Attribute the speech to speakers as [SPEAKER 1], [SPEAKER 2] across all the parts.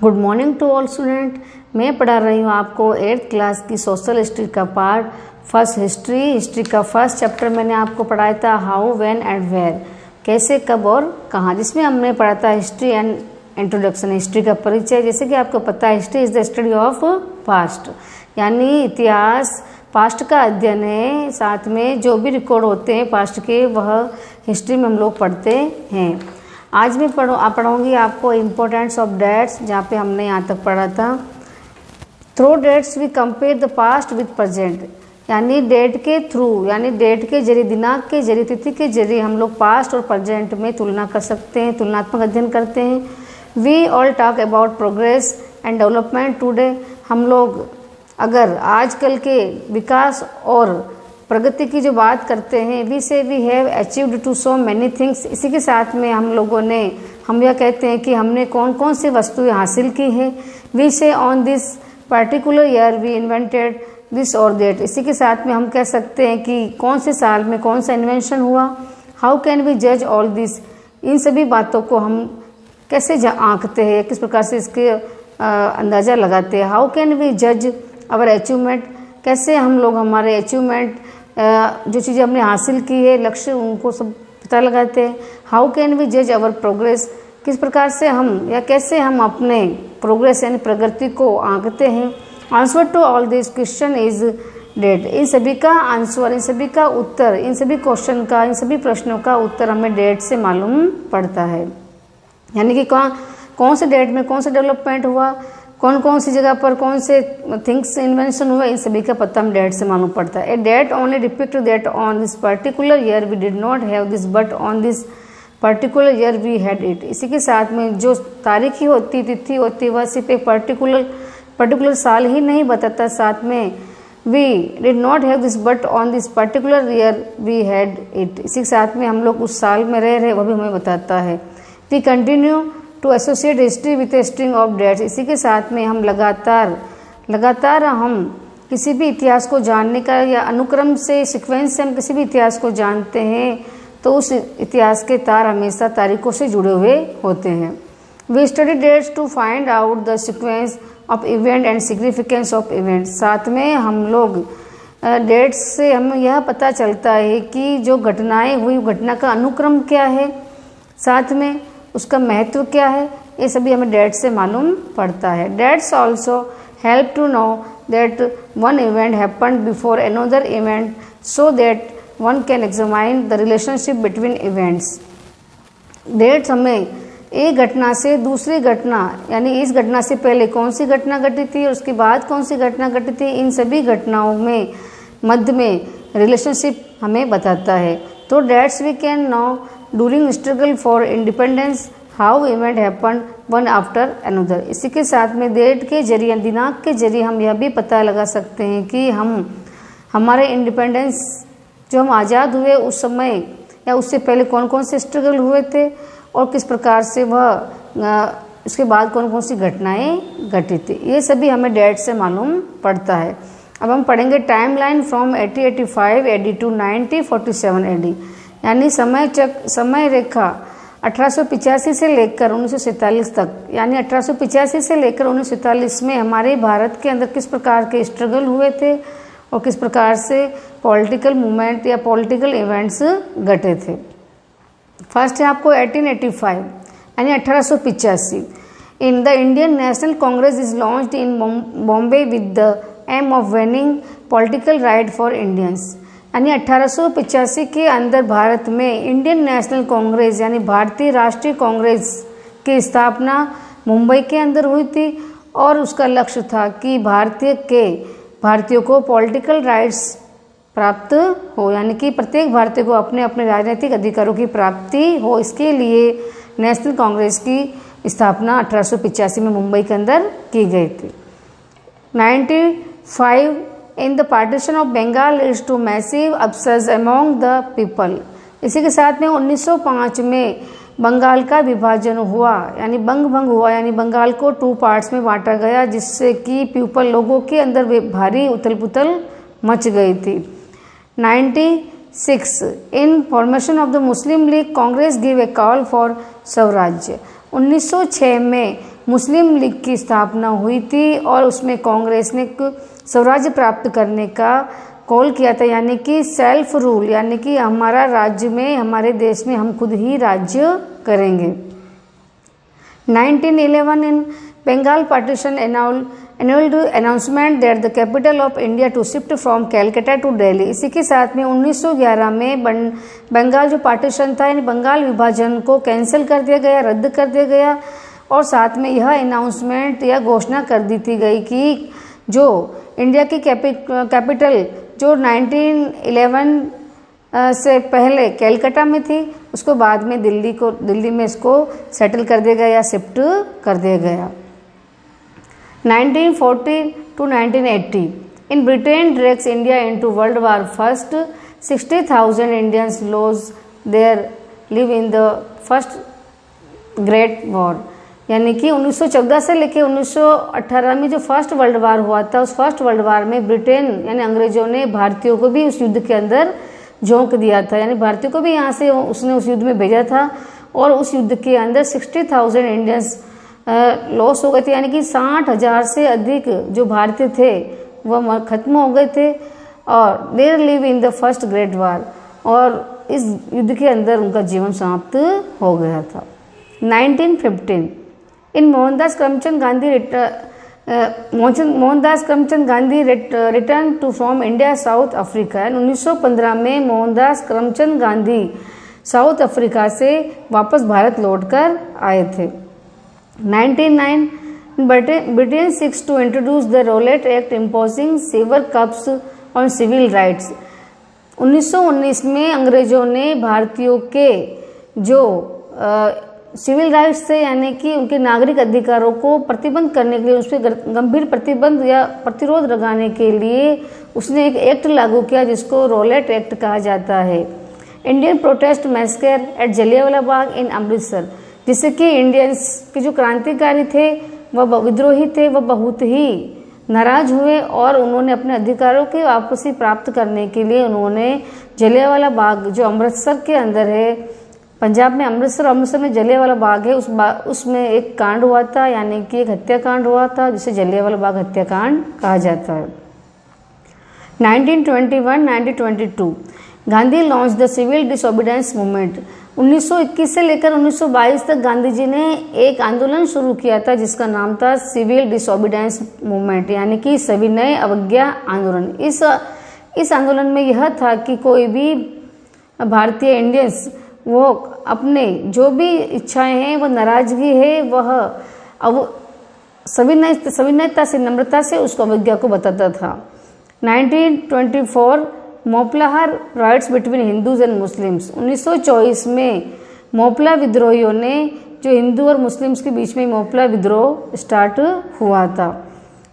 [SPEAKER 1] Good morning to all student. मैं पढ़ा रही हूँ आपको 8th क्लास की सोशल हिस्ट्री का पार्ट फर्स्ट हिस्ट्री का फर्स्ट चैप्टर मैंने आपको पढ़ाया था हाउ, व्हेन एंड वेयर, कैसे, कब और कहाँ, जिसमें हमने पढ़ा था हिस्ट्री एंड इंट्रोडक्शन, हिस्ट्री का परिचय। जैसे कि आपको पता है history is the study of past, यानी इतिहास पास्ट का अध्ययन है। साथ में जो भी रिकॉर्ड होते हैं पास्ट के वह हिस्ट्री में हम लोग पढ़ते हैं। आज मैं पढ़ाऊँगी आपको इम्पोर्टेंस ऑफ डेट्स, जहाँ पे हमने यहाँ तक पढ़ा था। Through dates we compare the past with present, यानी डेट के थ्रू, यानी डेट के जरिए, दिनांक के जरिए, तिथि के जरिए हम लोग पास्ट और प्रेजेंट में तुलना कर सकते हैं, तुलनात्मक अध्ययन करते हैं। We all talk about progress and development today, हम लोग अगर आजकल के विकास और प्रगति की जो बात करते हैं, we see we have achieved to so many things, इसी के साथ में हम लोगों ने, हम यह कहते हैं कि हमने कौन कौन सी वस्तुएं हासिल की है। We see on this particular year we invented this और दैट, इसी के साथ में हम कह सकते हैं कि कौन से साल में कौन सा इन्वेंशन हुआ। हाउ कैन वी जज ऑल दिस, इन सभी बातों को हम कैसे आंकते हैं, किस प्रकार से इसके अंदाज़ा लगाते हैं। हाउ कैन वी जज आवर अचीवमेंट, कैसे हम लोग हमारे अचीवमेंट, जो चीज़ें हमने हासिल की है, लक्ष्य, उनको सब पता लगाते हैं। हाउ कैन वी जज आवर प्रोग्रेस, किस प्रकार से हम या कैसे हम अपने प्रोग्रेस यानी प्रगति को आंकते हैं। Answer to all this question is date, इन सभी का आंसर, इन सभी का उत्तर, इन सभी क्वेश्चन का, इन सभी प्रश्नों का उत्तर हमें डेट से मालूम पड़ता है। यानी कि कौन से डेट में कौन सा डेवलपमेंट हुआ, कौन कौन सी जगह पर कौन से थिंग्स इन्वेंशन हुए, इन सभी का पता हम डेट से मालूम पड़ता है। A date only depict that on this particular year we did not have this but on this particular year we had it, इसी के साथ में जो तारीख ही होती, तिथि होती, वह सिर्फ एक पर्टिकुलर साल ही नहीं बताता, साथ में we did not have this but on this particular year we had it, इसी के साथ में हम लोग उस साल में रह रहे वह भी हमें बताता है। We continue to associate history with a string of dates, इसी के साथ में हम लगातार हम किसी भी इतिहास को जानने का या अनुक्रम से, सीक्वेंस से हम किसी भी इतिहास को जानते हैं तो उस इतिहास के तार हमेशा तारीखों से जुड़े हुए होते हैं। We study dates to find out the sequence of event and significance of event, साथ में हम लोग डेट्स से हमें यह पता चलता है कि जो घटनाएं हुई, घटना का अनुक्रम क्या है, साथ में उसका महत्व क्या है, ये सभी हमें डेट से मालूम पड़ता है। Dates also help to know that one event happened before another event so that one can examine the relationship between events. Dates हमें एक घटना से दूसरी घटना, यानी इस घटना से पहले कौन सी घटना घटी थी और उसके बाद कौन सी घटना घटी थी, इन सभी घटनाओं में मध्य में रिलेशनशिप हमें बताता है। तो dates we can know during struggle for independence how event happen one after another, इसी के साथ में डेट के जरिए, दिनांक के जरिए हम यह भी पता लगा सकते हैं कि हम हमारे इंडिपेंडेंस, जो हम आज़ाद हुए उस समय या उससे पहले कौन कौन से स्ट्रगल हुए थे और किस प्रकार से वह उसके बाद कौन कौन सी घटनाएं घटी थी, ये सभी हमें डेट से मालूम पड़ता है। अब हम पढ़ेंगे time line from 1885 AD to 1947 AD, यानी समय रेखा 1885 से लेकर 1947 तक, यानी 1885 से लेकर 1947 में हमारे भारत के अंदर किस प्रकार के स्ट्रगल हुए थे और किस प्रकार से पॉलिटिकल मूवमेंट या पॉलिटिकल इवेंट्स घटे थे। फर्स्ट है आपको 1885 यानी 1885। In the Indian National Congress is launched in Bombay with the aim of winning political right for Indians, यानी 1885 के अंदर भारत में इंडियन नेशनल कांग्रेस यानी भारतीय राष्ट्रीय कांग्रेस की स्थापना मुंबई के अंदर हुई थी और उसका लक्ष्य था कि भारतीयों को पॉलिटिकल राइट्स प्राप्त हो, यानी कि प्रत्येक भारतीय को अपने अपने राजनीतिक अधिकारों की प्राप्ति हो। इसके लिए नेशनल कांग्रेस की स्थापना 1885 में मुंबई के अंदर की गई थी। 95 in the partition of Bengal is to massive upsets among the people, इसी के साथ में 1905 में बंगाल का विभाजन हुआ, यानी भंग हुआ, यानी बंगाल को 2 पार्ट्स में बांटा गया, जिससे कि पीपल लोगों के अंदर भारी उथल पुथल मच गई थी। 96 in formation of the Muslim league Congress give a call for स्वराज्य, 1906 में मुस्लिम लीग की स्थापना हुई थी और उसमें कांग्रेस ने स्वराज्य प्राप्त करने का कॉल किया था, यानी कि सेल्फ रूल, यानी कि हमारा राज्य में, हमारे देश में हम खुद ही राज्य करेंगे। 1911 in Bengal partition annulled announcement that the capital of India to shift from Calcutta to Delhi। इसी के साथ में 1911 में बंगाल जो पार्टीशन था, यानी बंगाल विभाजन को कैंसिल कर दिया गया, रद्द कर दिया गया, और साथ में यह अनाउंसमेंट या घोषणा कर दी थी गई कि जो इंडिया की कैपिटल जो 1911 से पहले कैलकाटा में थी, उसको बाद में दिल्ली में इसको सेटल कर दिया गया या शिफ्ट कर दिया गया। 1940 to 1980 in Britain drags India into World War First। 60,000 Indians lost their live in the first Great War। यानी कि 1914 से लेकर 1918 में जो फर्स्ट वर्ल्ड वार हुआ था, उस फर्स्ट वर्ल्ड वार में ब्रिटेन यानी अंग्रेजों ने भारतीयों को भी उस युद्ध के अंदर झोंक दिया था, यानी भारतीयों को भी यहाँ से उसने उस युद्ध में भेजा था, और उस युद्ध के अंदर 60,000 इंडियंस लॉस हो गए थे, यानी कि 60,000 से अधिक जो भारतीय थे वह खत्म हो गए थे, और there live in the first great war, और इस युद्ध के अंदर उनका जीवन समाप्त हो गया था। 1915 in Mohandas Karamchand Gandhi return to from India South Africa. 1915 में मोहनदास करमचंद गांधी साउथ अफ्रीका से वापस भारत लौटकर आए थे। 1909 Britain seeks to introduce the Rowlatt act imposing silver cups on civil rights. 1919 में अंग्रेजों ने भारतीयों के जो सिविल राइट्स थे, यानी कि उनके नागरिक अधिकारों को प्रतिबंध करने के लिए, उस पर गंभीर प्रतिबंध या प्रतिरोध लगाने के लिए उसने एक एक्ट लागू किया जिसको रोलेट एक्ट कहा जाता है। Indian protest massacre at Jallianwala Bagh in Amritsar, जिससे कि इंडियंस के जो क्रांतिकारी थे, वह विद्रोही थे, वह बहुत ही नाराज हुए और उन्होंने अपने अधिकारों की वापसी प्राप्त करने के लिए उन्होंने जलियांवाला बाग जो अमृतसर के अंदर है, पंजाब में अमृतसर में जलियांवाला बाग है, उसमें एक कांड हुआ था, यानी कि एक हत्याकांड हुआ था जिसे जलियांवाला बाग हत्याकांड कहा जाता है। 1921-1922 Gandhi launch the civil disobedience movement. 1921 से लेकर 1922 तक गांधी जी ने एक आंदोलन शुरू किया था जिसका नाम था सिविल डिसोबीडियंस मूवमेंट, यानी कि सविनय अवज्ञा आंदोलन। इस आंदोलन में यह था कि कोई भी भारतीय इंडियंस वो अपने जो भी इच्छाएं हैं, वह नाराजगी है, वह अब सविनयता से, नम्रता से उसको अवज्ञा को बताता था। 1924 Moplah riots between Hindus and Muslims. 1924 में मोपला विद्रोहियों ने जो हिंदू और मुस्लिम्स के बीच में मोपला विद्रोह स्टार्ट हुआ था।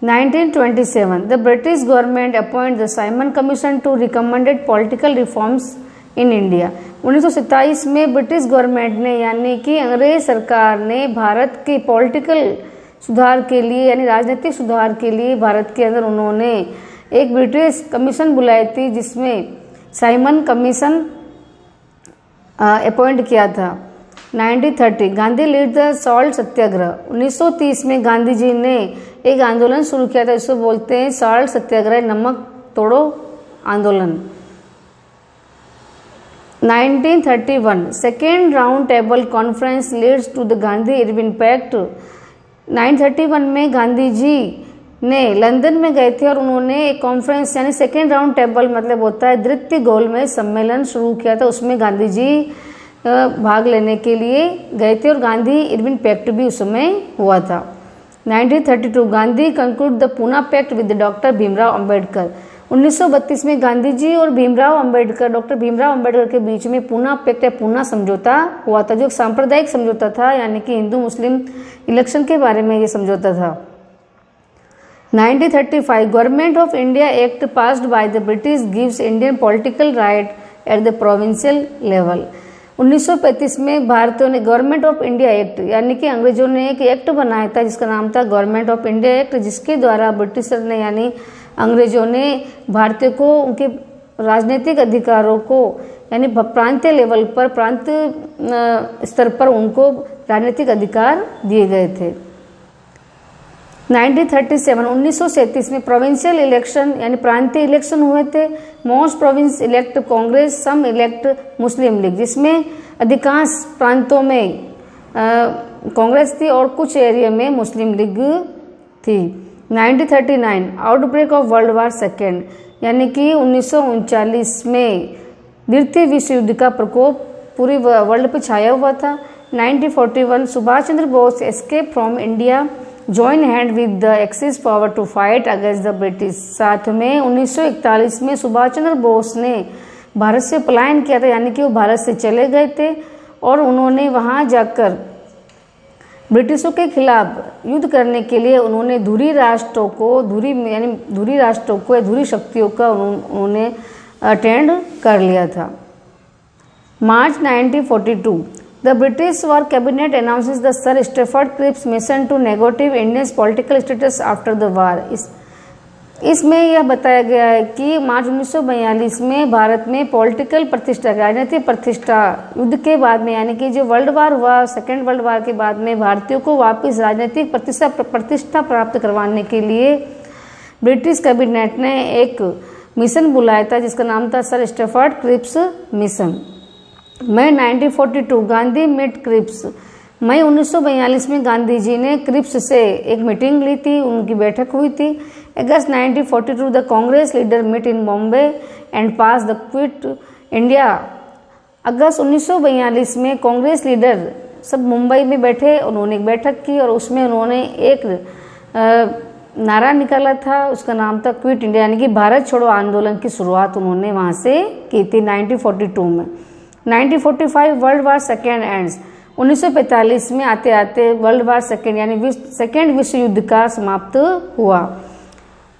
[SPEAKER 1] 1927 the British government appoint the Simon Commission to recommended political reforms in India. 1927 में ब्रिटिश गवर्नमेंट ने, यानी कि अंग्रेज सरकार ने भारत के पॉलिटिकल सुधार के लिए, यानी राजनीतिक सुधार के लिए भारत के अंदर उन्होंने एक ब्रिटिश कमीशन बुलाई थी जिसमें साइमन कमीशन अपॉइंट किया था। 1930 गांधी लीड द सॉल्ट सत्याग्रह। 1930 में गांधी जी ने एक आंदोलन शुरू किया था, इसको बोलते हैं सॉल्ट सत्याग्रह, नमक तोड़ो आंदोलन। 1931 second round table conference leads to the Gandhi Irwin pact. 1931 में गांधी जी ने लंदन में गए थे और उन्होंने एक कॉन्फ्रेंस, यानी सेकेंड राउंड टेबल मतलब होता है द्वितीय गोलमेज सम्मेलन शुरू किया था, उसमें गांधी जी भाग लेने के लिए गए थे और गांधी इरविन पैक्ट भी उस समय हुआ था। 1932 Gandhi conclude the Poona pact with doctor Bhimrao Ambedkar. 1932 में गांधी जी और भीमराव अंबेडकर, डॉक्टर भीमराव अंबेडकर के बीच में पूना पैक्ट या पूना समझौता हुआ था, जो एक सांप्रदायिक समझौता था, यानी कि हिंदू मुस्लिम इलेक्शन के बारे में ये समझौता था। 1935 government of India act passed by the British gives Indian political right at the provincial level. 1935 में भारतीयों ने गवर्नमेंट ऑफ इंडिया एक्ट, यानी कि अंग्रेजों ने एक एक्ट बनाया था जिसका नाम था गवर्नमेंट ऑफ इंडिया एक्ट, जिसके द्वारा ब्रिटिशर ने, यानी अंग्रेजों ने भारतीयों को उनके राजनीतिक अधिकारों को, यानी प्रांतीय लेवल पर, प्रांत स्तर पर उनको राजनीतिक अधिकार दिए गए थे। 1937 में प्रोविंशियल इलेक्शन यानी प्रांतीय इलेक्शन हुए थे। मोस्ट प्रोविंस इलेक्ट कांग्रेस, सम इलेक्ट मुस्लिम लीग, जिसमें अधिकांश प्रांतों में कांग्रेस थी और कुछ एरिया में मुस्लिम लीग थी। 1939 outbreak of world war second, यानी कि 1939 में द्वितीय विश्व युद्ध का प्रकोप पूरी वर्ल्ड पर छाया हुआ था। 1941 Subhash Chandra Bose escape from India, join hand with the axis power to fight against the British. साथ में 1941 में सुभाष चंद्र बोस ने भारत से पलायन किया था, यानी कि वो भारत से चले गए थे और उन्होंने वहां जाकर ब्रिटिशों के खिलाफ युद्ध करने के लिए उन्होंने धुरी राष्ट्रों को धुरी शक्तियों का उन्होंने अटेंड कर लिया था। मार्च 1942 The British War Cabinet announces the Sir Stafford Cripps mission to negotiate India's political status after the war। इसमें यह बताया गया है कि मार्च 1942 में भारत में पॉलिटिकल प्रतिष्ठा, राजनीतिक प्रतिष्ठा युद्ध के बाद में, यानी कि जो वर्ल्ड वार हुआ, सेकेंड वर्ल्ड वार के बाद में भारतीयों को वापस राजनीतिक प्रतिष्ठा प्राप्त करवाने के लिए ब्रिटिश कैबिनेट ने एक मिशन बुलाया था जिसका नाम था सर स्टैफर्ड क्रिप्स मिशन। मई 1942 गांधी मेट क्रिप्स, मई 1942 में गांधी जी ने क्रिप्स से एक मीटिंग ली थी, उनकी बैठक हुई थी। August 1942 the Congress leader meet in Bombay and pass the quit India. अगस्त 1942 में कांग्रेस लीडर सब मुंबई में बैठे, उन्होंने एक बैठक की और उसमें उन्होंने एक नारा निकाला था, उसका नाम था क्विट इंडिया, यानी कि भारत छोड़ो आंदोलन की शुरुआत उन्होंने वहां से की थी 1942 में। 1945 वर्ल्ड वार सेकेंड एंड्स, 1945 में आते आते वर्ल्ड वार सेकेंड यानी सेकेंड विश्व युद्ध का समाप्त हुआ।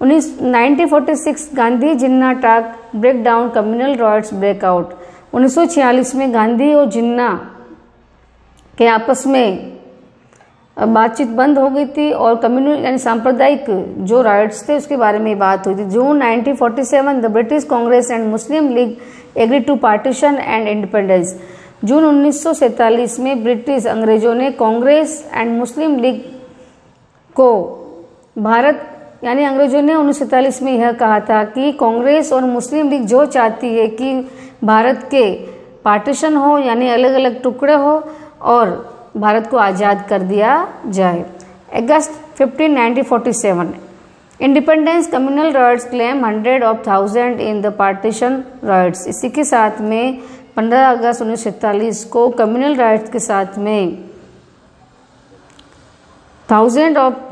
[SPEAKER 1] 1946 Gandhi Jinnah talk break down communal riots breakout, 1946 में गांधी और जिन्ना के आपस में बातचीत बंद हो गई थी और कम्युनल यानी सांप्रदायिक जो राइट्स थे उसके बारे में बात हुई थी। June 1947 the British Congress and Muslim league agree to partition and independence, जून 1947 में ब्रिटिश अंग्रेजों ने कांग्रेस एंड मुस्लिम लीग को भारत यानी अंग्रेजों ने 1947 में यह कहा था कि कांग्रेस और मुस्लिम लीग जो चाहती है कि भारत के पार्टीशन हो यानी अलग अलग टुकड़े हो और भारत को आज़ाद कर दिया जाए। अगस्त 15 1947 independence communal riots claim 100,000 in the partition rights. इसी के साथ में 15 अगस्त 1947 को कम्युनल राइट्स के साथ में 1000 ऑफ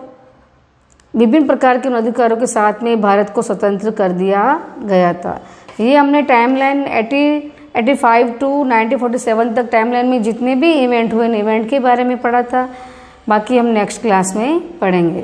[SPEAKER 1] विभिन्न प्रकार के अधिकारों के साथ में भारत को स्वतंत्र कर दिया गया था। ये हमने टाइमलाइन 85 टू 1947 तक टाइमलाइन में जितने भी इवेंट हुए इवेंट के बारे में पढ़ा था, बाकी हम नेक्स्ट क्लास में पढ़ेंगे।